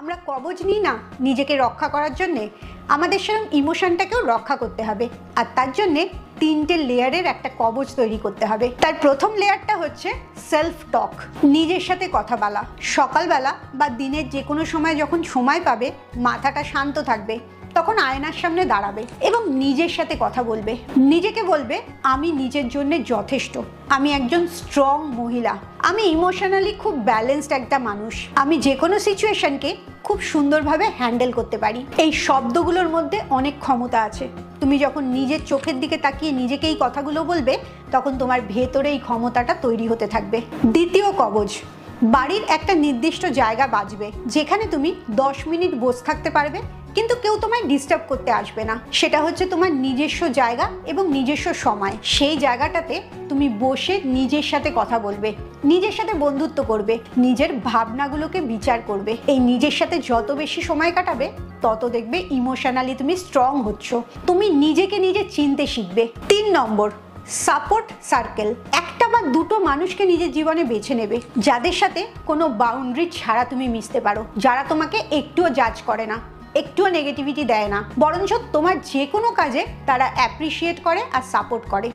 আমরা কবজ নিই না নিজেকে রক্ষা করার জন্যে, আমাদের সেরকম ইমোশনটাকেও রক্ষা করতে হবে। আর তার জন্যে 3টে লেয়ারের একটা কবজ তৈরি করতে হবে। তার প্রথম লেয়ারটা হচ্ছে সেলফ টক, নিজের সাথে কথা বলা। সকালবেলা বা দিনের যে কোনো সময় যখন সময় পাবে, মাথাটা শান্ত থাকবে, তখন আয়নার সামনে দাঁড়াবে এবং নিজের সাথে কথা বলবে। নিজেকে বলবে, আমি নিজের জন্য যথেষ্ট, আমি একজন স্ট্রং মহিলা, আমি ইমোশনালি খুব ব্যালেন্সড একটা মানুষ, আমি যে কোনো সিচুয়েশনকে খুব সুন্দরভাবে হ্যান্ডেল করতে পারি। এই শব্দগুলোর মধ্যে অনেক ক্ষমতা আছে। তুমি যখন নিজের চোখের দিকে তাকিয়ে নিজেকে এই কথাগুলো বলবে, তখন তোমার ভেতরে এই ক্ষমতাটা তৈরি হতে থাকবে। দ্বিতীয় কবজ, বাড়ির একটা নির্দিষ্ট জায়গা বাঁচবে যেখানে তুমি 10 মিনিট বসে থাকতে পারবে, কিন্তু কেউ তোমায় ডিস্টার্ব করতে আসবে না। সেটা হচ্ছে তোমার নিজস্ব জায়গা এবং নিজস্ব সময়। সেই জায়গাটাতে তুমি বসে নিজের সাথে কথা বলবে, নিজের সাথে বন্ধুত্ব করবে, নিজের ভাবনাগুলোকে বিচার করবে। এই নিজের সাথে যত বেশি সময় কাটাবে, তত দেখবে ইমোশনালি তুমি স্ট্রং হচ্ছ, তুমি নিজেকে নিজে চিনতে শিখবে। 3 নম্বর, সাপোর্ট সার্কেল। একটা বা দুটো মানুষকে নিজের জীবনে বেছে নেবে, যাদের সাথে কোনো বাউন্ডারি ছাড়া তুমি মিশতে পারো, যারা তোমাকে একটুও জাজ করে না, একটুও নেগেটিভিটি দেয় না, বরঞ্চ তোমার যে কোনো কাজে তারা অ্যাপ্রিসিয়েট করে আর সাপোর্ট করে।